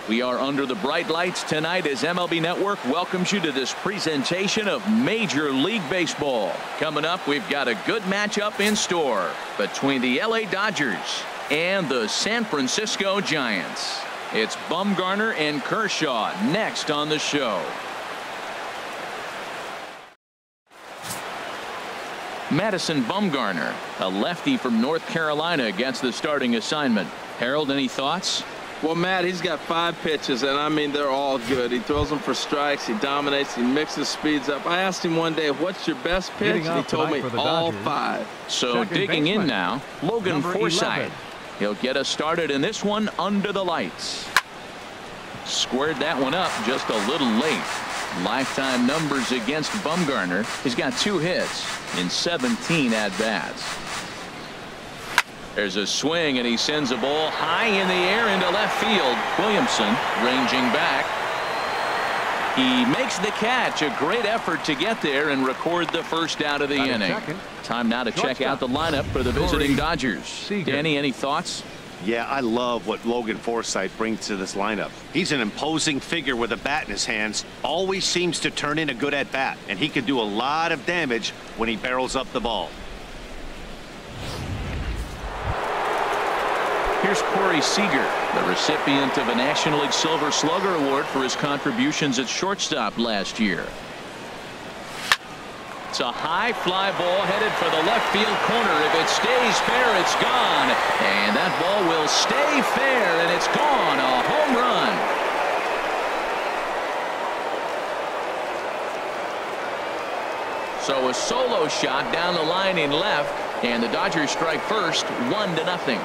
We are under the bright lights tonight as MLB Network welcomes you to this presentation of Major League Baseball. Coming up, we've got a good matchup in store between the LA Dodgers and the San Francisco Giants. It's Bumgarner and Kershaw next on the show. Madison Bumgarner, a lefty from North Carolina, against the starting assignment. Harold, any thoughts? Well, Matt, he's got 5 pitches, and I mean, they're all good. He throws them for strikes. He dominates. He mixes speeds up. I asked him one day, what's your best pitch? And he told me all 5. So digging in now, Logan Forsythe. He'll get us started in this one under the lights. Squared that one up just a little late. Lifetime numbers against Bumgarner. He's got 2 hits in 17 at-bats. There's a swing, and he sends a ball high in the air into left field. Williamson ranging back. He makes the catch. A great effort to get there and record the first out of the inning. Time now to check out the lineup for the visiting Dodgers. Danny, any thoughts? Yeah, I love what Logan Forsythe brings to this lineup. He's an imposing figure with a bat in his hands. Always seems to turn in a good at-bat, and he can do a lot of damage when he barrels up the ball. Here's Corey Seager, the recipient of a National League Silver Slugger Award for his contributions at shortstop last year. It's a high fly ball headed for the left field corner. If it stays fair, it's gone. And that ball will stay fair, and it's gone. A home run. So a solo shot down the line in left, and the Dodgers strike first, 1-0.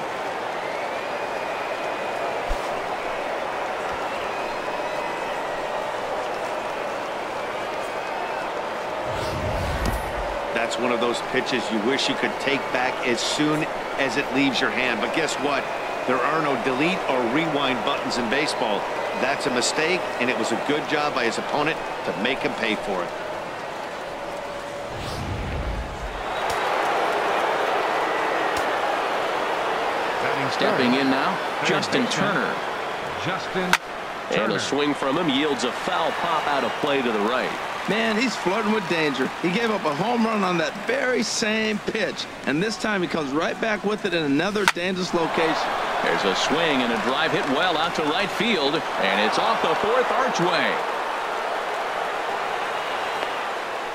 That's one of those pitches you wish you could take back as soon as it leaves your hand. But guess what? There are no delete or rewind buttons in baseball. That's a mistake, and it was a good job by his opponent to make him pay for it. Stepping in now, Justin Turner. And a swing from him yields a foul pop out of play to the right. Man, he's flirting with danger. He gave up a home run on that very same pitch, and this time he comes right back with it in another dangerous location. There's a swing and a drive hit well out to right field, and it's off the 4th archway.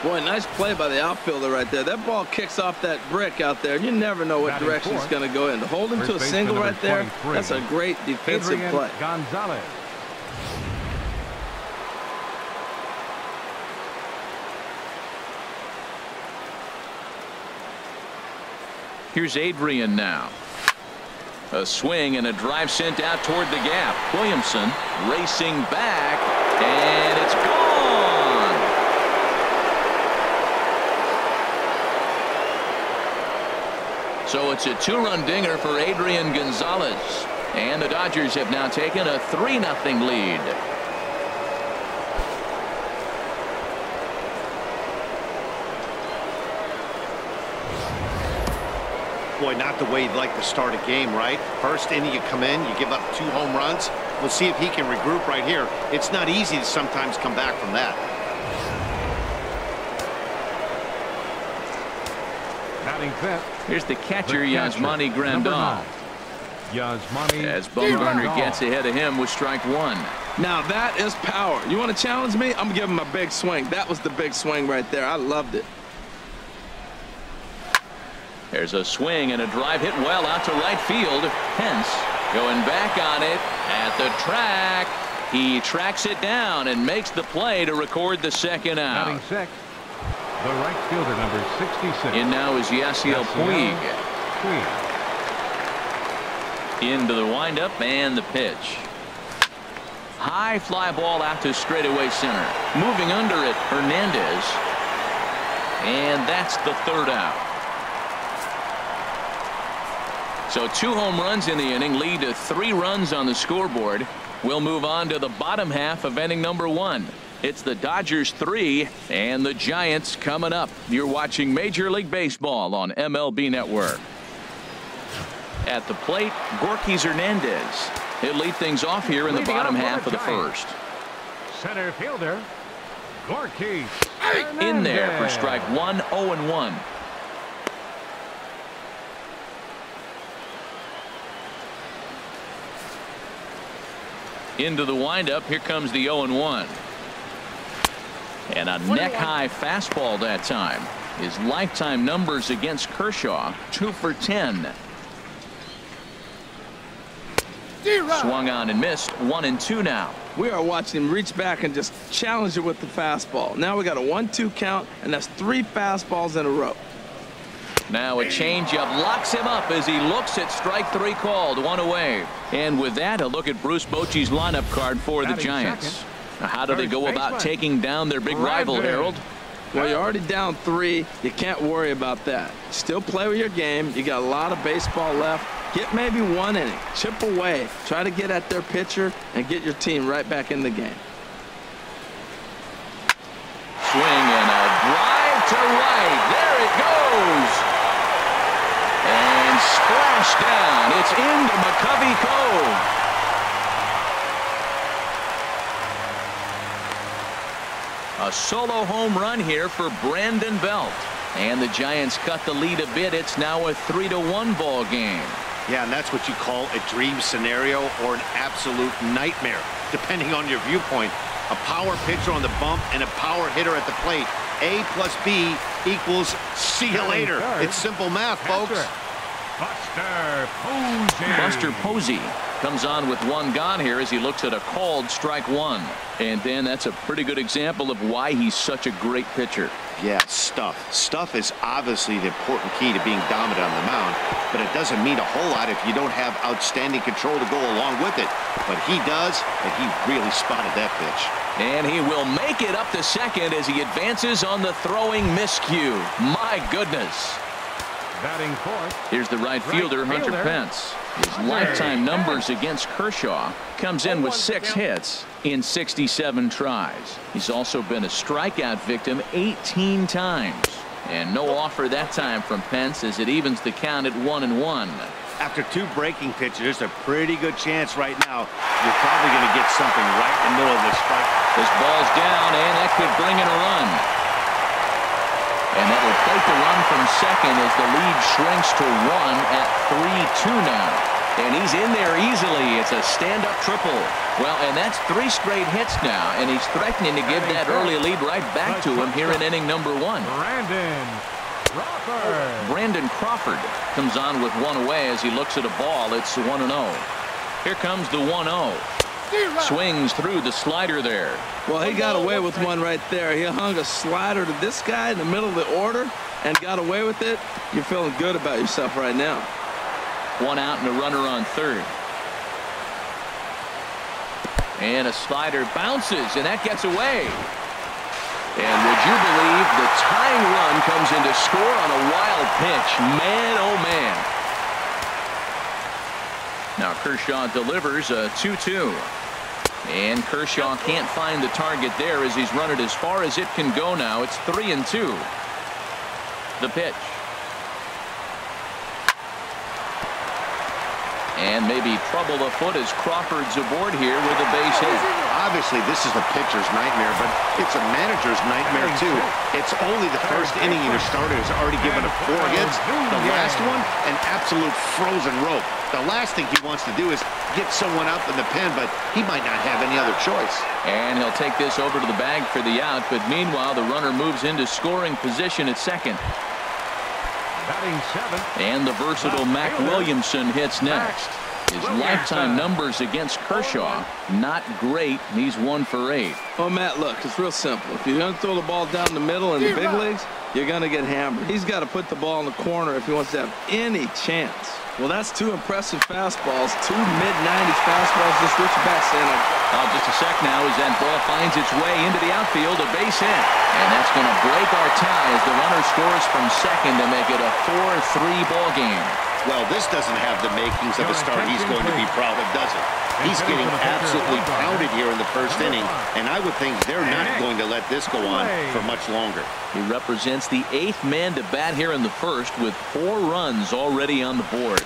Boy, nice play by the outfielder right there. That ball kicks off that brick out there. You never know what direction it's going to go in. To hold him to a single right there, that's a great defensive play. Gonzalez. Here's Adrian now. A swing and a drive sent out toward the gap. Williamson racing back, and it's gone. So it's a 2-run dinger for Adrian Gonzalez, and the Dodgers have now taken a 3-0 lead. Boy, not the way you'd like to start a game, right? First inning, you come in, you give up 2 home runs. We'll see if he can regroup right here. It's not easy to sometimes come back from that. Batting fifth. Here's the catcher, Yasmani Grandal. As Bumgarner gets ahead of him with strike 1. Now that is power. You want to challenge me? I'm giving him a big swing. That was the big swing right there. I loved it. There's a swing and a drive hit well out to right field. Hence going back on it at the track. He tracks it down and makes the play to record the 2nd out. Batting sixth, the right fielder, number 66. In now is Yasiel Puig. Into the windup and the pitch. High fly ball out to straightaway center. Moving under it, Hernandez. And that's the 3rd out. So 2 home runs in the inning lead to 3 runs on the scoreboard. We'll move on to the bottom half of inning number 1. It's the Dodgers 3 and the Giants coming up. You're watching Major League Baseball on MLB Network. At the plate, Gorkys Hernandez. He'll lead things off here in the bottom half of the first. Center fielder, Gorky. In there for strike one, 0-1. Into the windup. Here comes the 0-1. And a neck-high fastball that time. His lifetime numbers against Kershaw, 2 for 10. Swung on and missed, 1-2 now. We are watching him reach back and just challenge it with the fastball. Now we got a 1-2 count, and that's 3 fastballs in a row. Now a changeup locks him up as he looks at strike 3 called, 1 away. And with that, a look at Bruce Bochy's lineup card for the Giants. Now, how do they go about taking down their big rival, Harold? Well, you're already down 3. You can't worry about that. Still play with your game. You got a lot of baseball left. Get maybe 1 inning. Chip away. Try to get at their pitcher and get your team right back in the game. Swing and a drive to right. There it goes. And splash down. It's into McCovey Cove. A solo home run here for Brandon Belt. And the Giants cut the lead a bit. It's now a 3-1 ball game. Yeah, and that's what you call a dream scenario or an absolute nightmare, depending on your viewpoint. A power pitcher on the bump and a power hitter at the plate. A plus B equals see you later. It's simple math, folks. Buster Posey comes on with 1 gone here as he looks at a called strike 1. And then that's a pretty good example of why he's such a great pitcher. Yeah, stuff. Stuff is obviously the important key to being dominant on the mound, but it doesn't mean a whole lot if you don't have outstanding control to go along with it. But he does, and he really spotted that pitch. And he will make it up to second as he advances on the throwing miscue. My goodness. Batting fourth. Here's the right fielder, Hunter Pence. His lifetime numbers against Kershaw comes in with 6 hits in 67 tries. He's also been a strikeout victim 18 times. And no offer that time from Pence as it evens the count at 1-1. After 2 breaking pitches, there's a pretty good chance right now you're probably going to get something right in the middle of this strike. This ball's down, and that could bring in a run. And that'll take the run from second as the lead shrinks to 1 at 3-2 now. And he's in there easily. It's a stand-up triple. Well, and that's 3 straight hits now, and he's threatening to give that early lead right back to him here in inning number 1. Brandon Crawford comes on with 1 away as he looks at a ball. It's 1-0. Here comes the 1-0. Swings through the slider there. Well, he got away with one right there. He hung a slider to this guy in the middle of the order and got away with it. You're feeling good about yourself right now. 1 out and a runner on third. And a slider bounces, and that gets away. And would you believe the tying run comes in to score on a wild pitch? Man, oh man. Now Kershaw delivers a 2-2. And Kershaw can't find the target there as he's run it as far as it can go now. It's 3-2. The pitch. And maybe trouble afoot as Crawford's aboard here with a base hit. Obviously, this is a pitcher's nightmare, but it's a manager's nightmare, too. It's only the first inning and your starter has already given up 4 hits. The last one, an absolute frozen rope. The last thing he wants to do is get someone up in the pen, but he might not have any other choice. And he'll take this over to the bag for the out, but meanwhile, the runner moves into scoring position at second. Batting 7. And the versatile Mac Williamson hits next. His lifetime numbers against Kershaw, not great. He's 1 for 8. Oh, Matt, look, it's real simple. If you're going to throw the ball down the middle in the big leagues, you're going to get hammered. He's got to put the ball in the corner if he wants to have any chance. Well, that's 2 impressive fastballs, 2 mid-90s fastballs. Just reach back, Santa. Just a sec now as that ball finds its way into the outfield, a base hit. And that's going to break our tie as the runner scores from second to make it a 4-3 ball game. Well, this doesn't have the makings of a start he's going to be proud of, does it? He's getting absolutely pounded here in the first inning, and I would think they're not going to let this go on for much longer. He represents the 8th man to bat here in the first with 4 runs already on the board.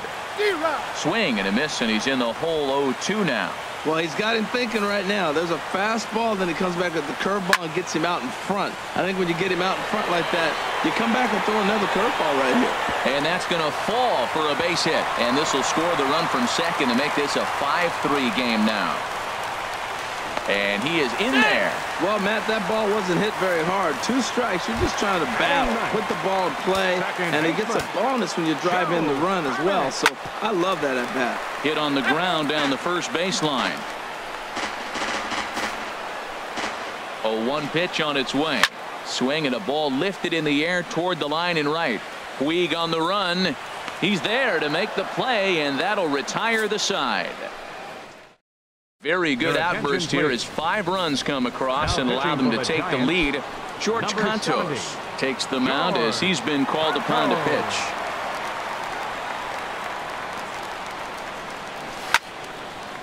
Swing and a miss, and he's in the hole 0-2 now. Well, he's got him thinking right now. There's a fastball, then he comes back with the curveball and gets him out in front. I think when you get him out in front like that, you come back and throw another curveball right here. And that's going to fall for a base hit. And this will score the run from second to make this a 5-3 game now. And he is in there. Well, Matt, that ball wasn't hit very hard. 2 strikes. You're just trying to battle, put the ball in play, and he gets a bonus when you drive in the run as well. So I love that at bat. Hit on the ground down the first baseline. 0-1 pitch on its way. Swing and a ball lifted in the air toward the line and right. Puig on the run. He's there to make the play, and that'll retire the side. Very good outburst here as 5 runs come across and allow them to take the lead. George Cantos takes the mound as he's been called upon to pitch.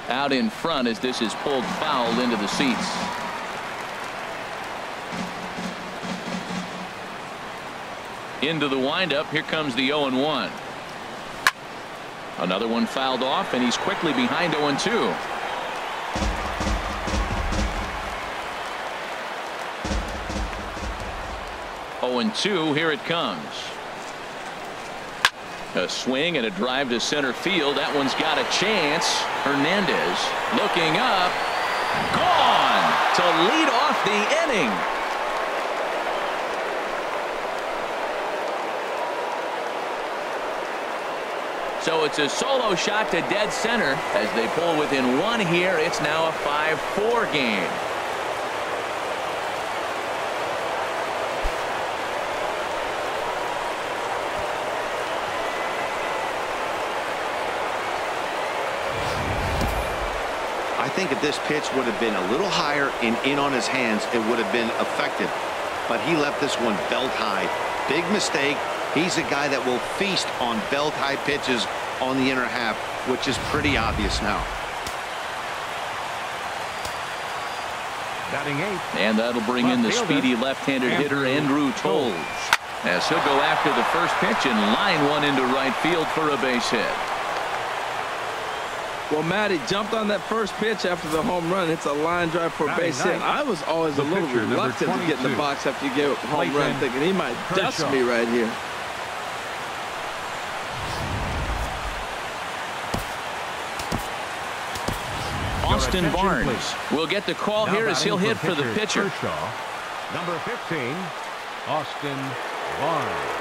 Out in front as this is pulled foul into the seats. Into the windup. Here comes the 0-1. Another one fouled off, and he's quickly behind 0-2. 0-2. Here it comes. A swing and a drive to center field. That one's got a chance. Hernandez looking up. Gone to lead off the inning. So it's a solo shot to dead center as they pull within 1 here. It's now a 5-4 game. I think if this pitch would have been a little higher and in on his hands, it would have been effective. But he left this one belt high. Big mistake. He's a guy that will feast on belt high pitches on the inner half, which is pretty obvious now. Batting 8th. And that'll bring in the speedy left-handed hitter Andrew Toles, as he'll go after the first pitch and line one into right field for a base hit. Well, Matt, he jumped on that first pitch after the home run. It's a line drive for a base hit. I was always a little reluctant to get in the box after you get a home run, thinking he might dust me right here. Austin Barnes will get the call here as he'll hit for the pitcher. Number 15, Austin Barnes.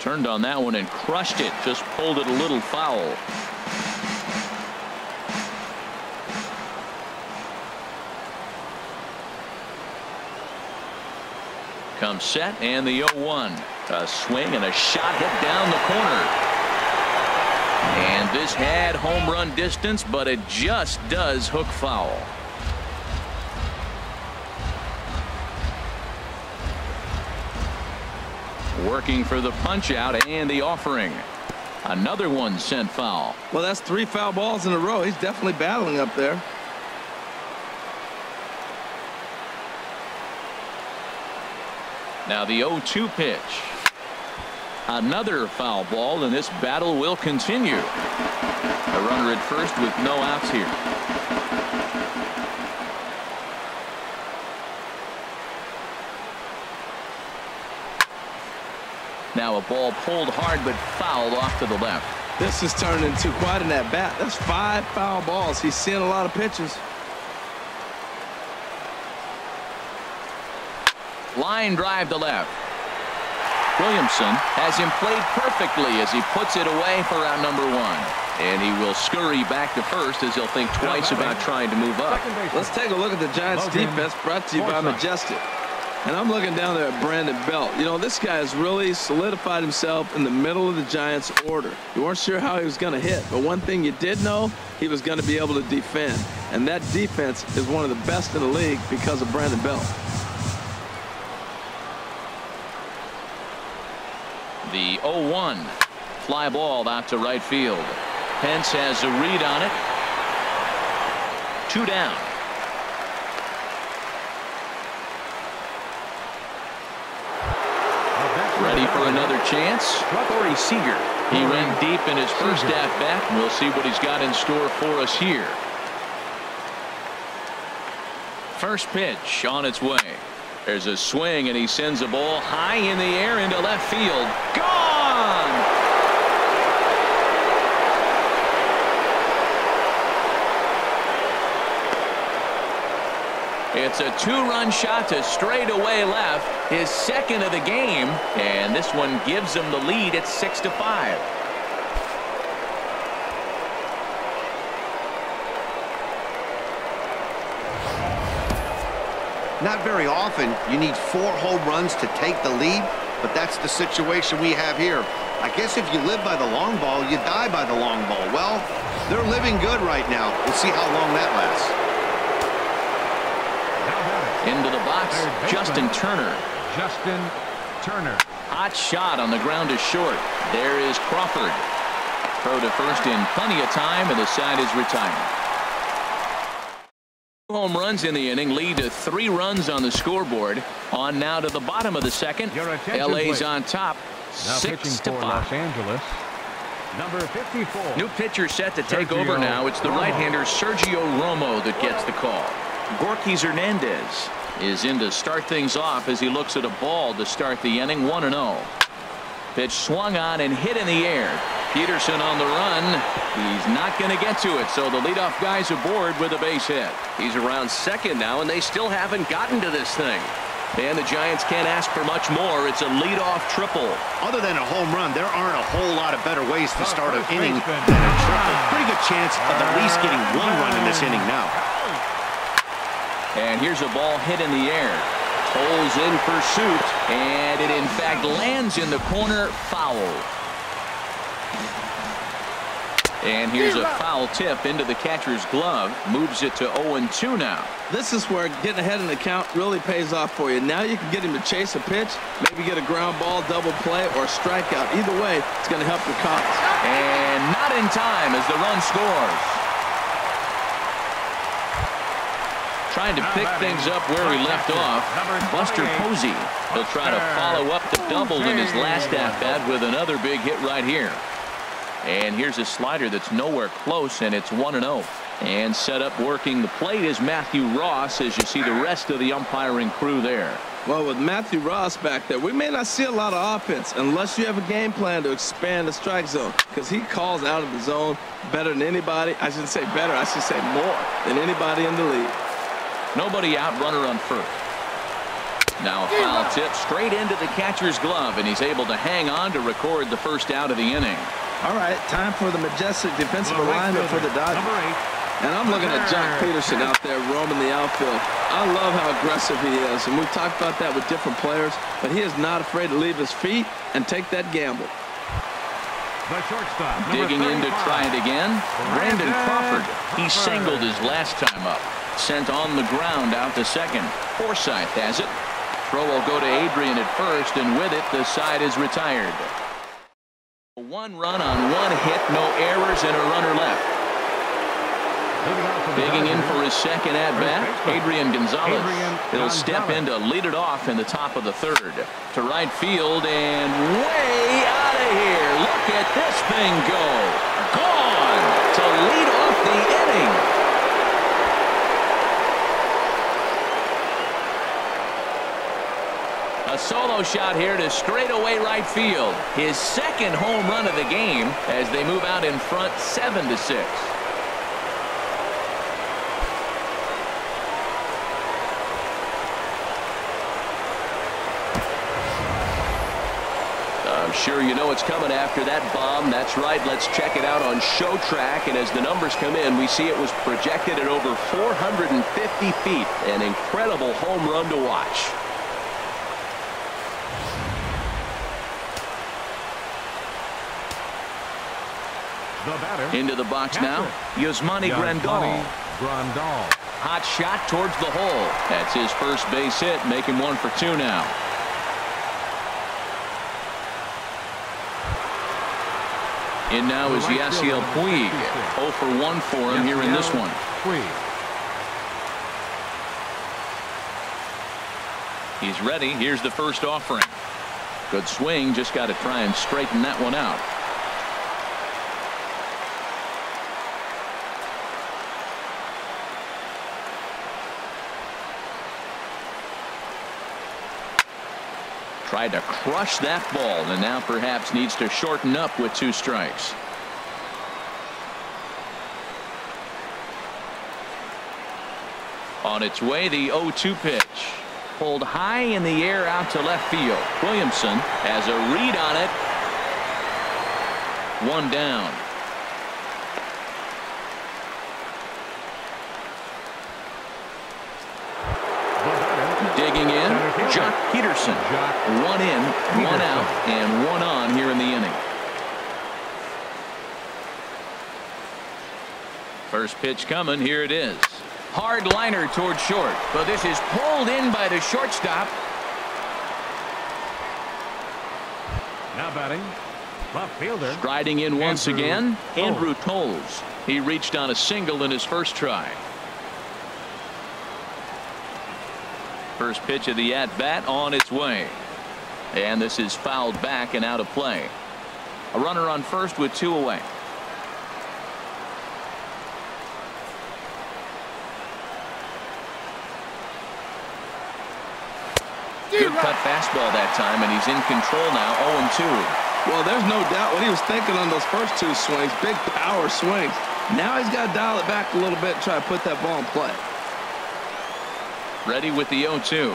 Turned on that one and crushed it. Just pulled it a little foul. Comes set and the 0-1. A swing and a shot hit down the corner. And this had home run distance, but it just does hook foul. Working for the punch out and the offering. Another one sent foul. Well, that's 3 foul balls in a row. He's definitely battling up there. Now the 0-2 pitch. Another foul ball, and this battle will continue. A runner at first with no outs here. Now a ball pulled hard but fouled off to the left. This has turned into quite an at-bat. That's 5 foul balls. He's seeing a lot of pitches. Line drive to left. Williamson has him played perfectly as he puts it away for out number 1. And he will scurry back to first as he'll think twice about trying to move up. Let's take a look at the Giants defense, brought to you by Majestic. And I'm looking down there at Brandon Belt. You know, this guy has really solidified himself in the middle of the Giants order. You weren't sure how he was going to hit, but one thing you did know, he was going to be able to defend. And that defense is one of the best in the league because of Brandon Belt. The 0-1 fly ball out to right field. Pence has a read on it. 2 down. Ready for another chance? Corey Seager. He went deep in his first at-bat. We'll see what he's got in store for us here. First pitch on its way. There's a swing, and he sends a ball high in the air into left field. Gone! It's a two-run shot to straightaway left, his second of the game, and this one gives him the lead at 6-5. Not very often you need 4 home runs to take the lead, but that's the situation we have here. I guess if you live by the long ball, you die by the long ball. Well, they're living good right now. We'll see how long that lasts. Into the box, Justin Turner. Justin Turner. Hot shot on the ground to short. There is Crawford. Throw to first in plenty of time, and the side is retired. Home runs in the inning lead to 3 runs on the scoreboard. On now to the bottom of the second. LA's on top, 6-5. Los Angeles, number 54. New pitcher set to take over now. It's the right-hander Sergio Romo that gets the call. Gorky Hernandez is in to start things off as he looks at a ball to start the inning. 1-0. Pitch swung on and hit in the air. Peterson on the run. He's not going to get to it, so the leadoff guy's aboard with a base hit. He's around second now, and they still haven't gotten to this thing. And the Giants can't ask for much more. It's a leadoff triple. Other than a home run, there aren't a whole lot of better ways to start an inning than a triple. Pretty good chance of at least getting 1 run in this inning now. And here's a ball hit in the air. Holes in pursuit, and it in fact lands in the corner. Foul. And here's a foul tip into the catcher's glove. Moves it to 0-2 now. This is where getting ahead in the count really pays off for you. Now you can get him to chase a pitch, maybe get a ground ball, double play, or a strikeout. Either way, it's going to help your cause. And not in time as the run scores. Trying to pick things up where he left off. Buster Posey. He'll try to follow up the double in his last at-bat with another big hit right here. And here's a slider that's nowhere close, and it's 1-0. And set up working the plate is Matthew Ross, as you see the rest of the umpiring crew there. Well, with Matthew Ross back there, we may not see a lot of offense unless you have a game plan to expand the strike zone, because he calls out of the zone better than anybody. I shouldn't say better, I should say more than anybody in the league. Nobody out, runner on first. Now a foul tip straight into the catcher's glove, and he's able to hang on to record the first out of the inning. All right, time for the majestic defensive alignment for the Dodgers. And I'm looking at Jock Peterson out there roaming the outfield. I love how aggressive he is, and we've talked about that with different players, but he is not afraid to leave his feet and take that gamble. The shortstop, digging in to try it again. Brandon Crawford. He singled his last time up. Sent on the ground out to second. Forsythe has it. Throw will go to Adrian at first, and with it, the side is retired. 1 run on 1 hit, no errors, and a runner left. Digging in for his second at-bat, Adrian Gonzalez. He'll step in to lead it off in the top of the 3rd. To right field, and way out of here. Look at this thing go. Gone to lead off the inning. A solo shot here to straightaway right field. His second home run of the game as they move out in front 7-6. I'm sure you know what's coming after that bomb. That's right. Let's check it out on Show Track. And as the numbers come in, we see it was projected at over 450 feet. An incredible home run to watch. Into the box now, Yasmani Grandal. Hot shot towards the hole. That's his first base hit, making 1 for 2 now. In now is Yasiel Puig. 0 for 1 for him here in this one. He's ready. Here's the first offering. Good swing, just got to try and straighten that one out. Tried to crush that ball, and now perhaps needs to shorten up with 2 strikes. On its way, the 0-2 pitch. Pulled high in the air out to left field. Williamson has a read on it. 1 down. Digging in, Jock Peterson. 1 in, 1 out, and 1 on here in the inning. First pitch coming. Here it is. Hard liner toward short, but this is pulled in by the shortstop. Now batting, left fielder. Striding in once again, Andrew Toles. He reached on a single in his first try. First pitch of the at-bat on its way. And this is fouled back and out of play. A runner on first with 2 away. Good cut fastball that time, and he's in control now. 0-2. Well, there's no doubt what he was thinking on those first 2 swings. Big power swings. Now he's got to dial it back a little bit and try to put that ball in play. Ready with the 0-2.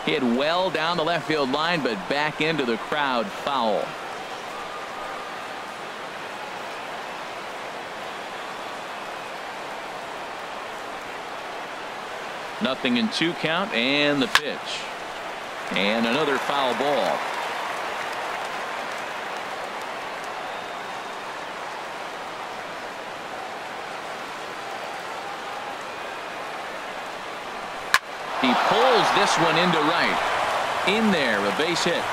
Hit well down the left field line, but back into the crowd. Foul. Nothing in 2 count, and the pitch. And another foul ball. He pulls this one into right. In there, a base hit.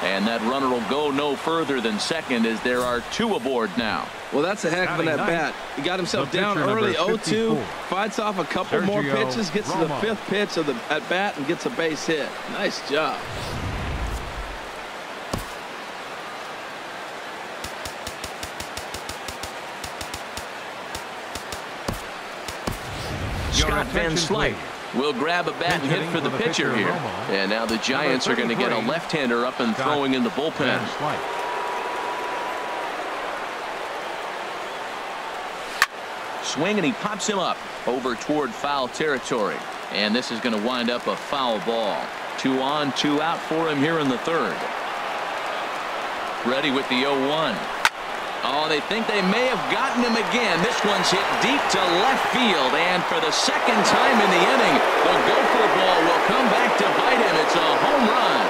And that runner will go no further than second as there are 2 aboard now. Well, that's a heck of an at-bat. He got himself down early, 0-2, fights off a couple more pitches, gets to the 5th pitch of the at-bat and gets a base hit. Nice job. Scott Van Slyke will grab a bat and hit for the pitcher here. And now the Giants are going to get a left-hander up and throwing in the bullpen. Swing, and he pops him up over toward foul territory. And this is going to wind up a foul ball. 2 on, 2 out for him here in the 3rd. Ready with the 0-1. Oh, they think they may have gotten him again. This one's hit deep to left field, and for the 2nd time in the inning, the gopher ball will come back to bite him. It's a home run.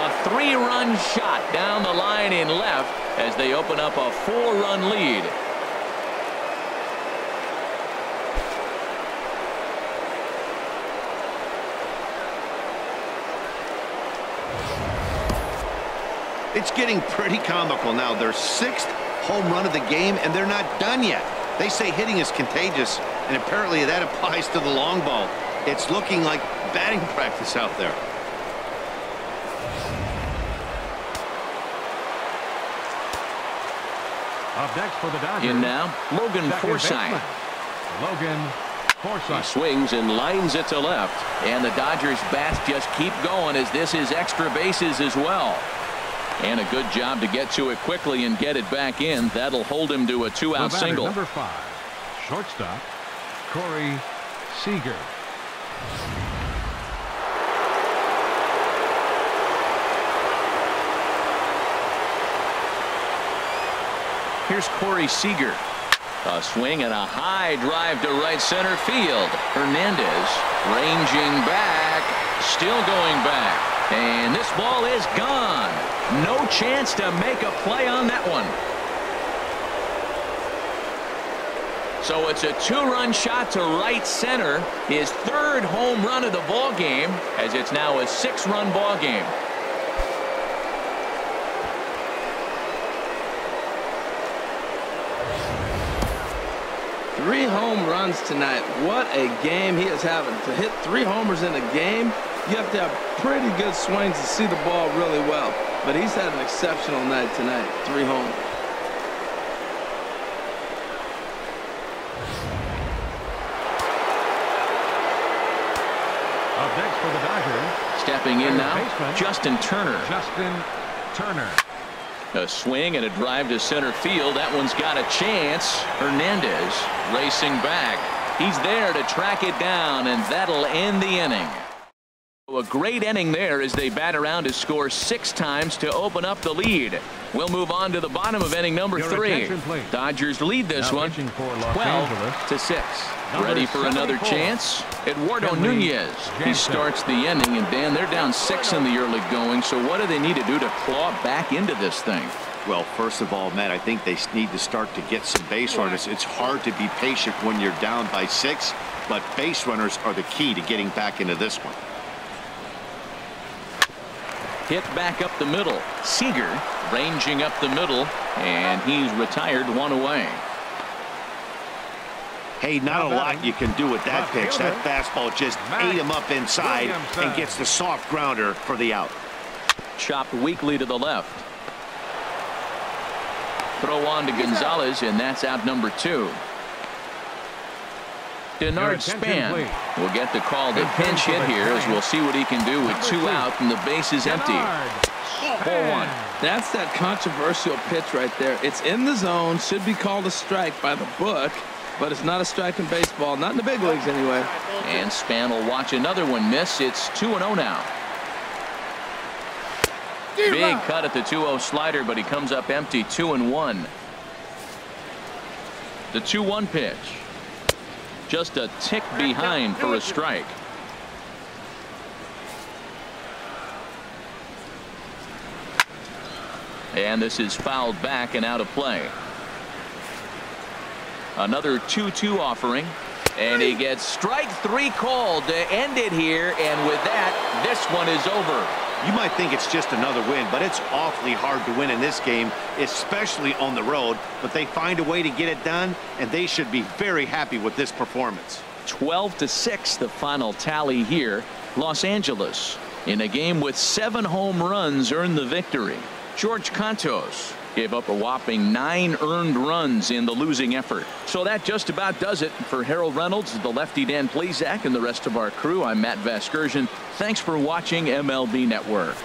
A 3-run shot down the line in left as they open up a 4-run lead. It's getting pretty comical now. Their 6th home run of the game, and they're not done yet. They say hitting is contagious, and apparently that applies to the long ball. It's looking like batting practice out there. Up next for the Dodgers. In now, Logan Forsythe. Logan Forsythe. He swings and lines it to left, and the Dodgers bats just keep going as this is extra bases as well. And a good job to get to it quickly and get it back in. That'll hold him to a 2-out single. Number 5, shortstop, Corey Seager. Here's Corey Seager. A swing and a high drive to right center field. Hernandez ranging back, still going back. And this ball is gone. No chance to make a play on that one. So it's a 2-run shot to right center. His 3rd home run of the ball game, as it's now a 6-run ball game. 3 home runs tonight. What a game he is having. To hit 3 homers in a game, you have to have pretty good swings to see the ball really well. But he's had an exceptional night tonight. 3 homers. Up next for the Dodgers. Stepping in now, Justin Turner. Justin Turner. A swing and a drive to center field. That one's got a chance. Hernandez racing back. He's there to track it down, and that'll end the inning. A great inning there as they bat around to score 6 times to open up the lead. We'll move on to the bottom of inning number 3. Dodgers lead this one 12-6. Ready for another chance? Eduardo Nunez. He starts the inning, and Dan, they're down 6 in the early going. So what do they need to do to claw back into this thing? Well, first of all, Matt, I think they need to start to get some base runners. It's hard to be patient when you're down by 6, but base runners are the key to getting back into this one. Hit back up the middle. Seager ranging up the middle, and he's retired 1 away. Hey, not a lot you can do with that pitch. That fastball just ate him up inside and gets the soft grounder for the out. Chopped weakly to the left. Throw on to Gonzalez, and that's out number 2. Denard Span will get the call to pinch hit here, as we'll see what he can do with 2 out and the base is empty. 4-1. That's that controversial pitch right there. It's in the zone, should be called a strike by the book, but it's not a strike in baseball, not in the big leagues anyway. And Span will watch another one miss. It's 2-0 now. Big cut at the 2-0 slider, but he comes up empty. 2-1. The 2-1 pitch. Just a tick behind for a strike. And this is fouled back and out of play. Another 2-2 offering, and he gets strike 3 called to end it here, and with that, this one is over. You might think it's just another win, but it's awfully hard to win in this game, especially on the road. But they find a way to get it done, and they should be very happy with this performance. 12-6, the final tally here. Los Angeles, in a game with 7 home runs, earned the victory. George Cantos gave up a whopping 9 earned runs in the losing effort. So that just about does it. For Harold Reynolds, the lefty Dan Plesac, and the rest of our crew, I'm Matt Vasgersian. Thanks for watching MLB Network.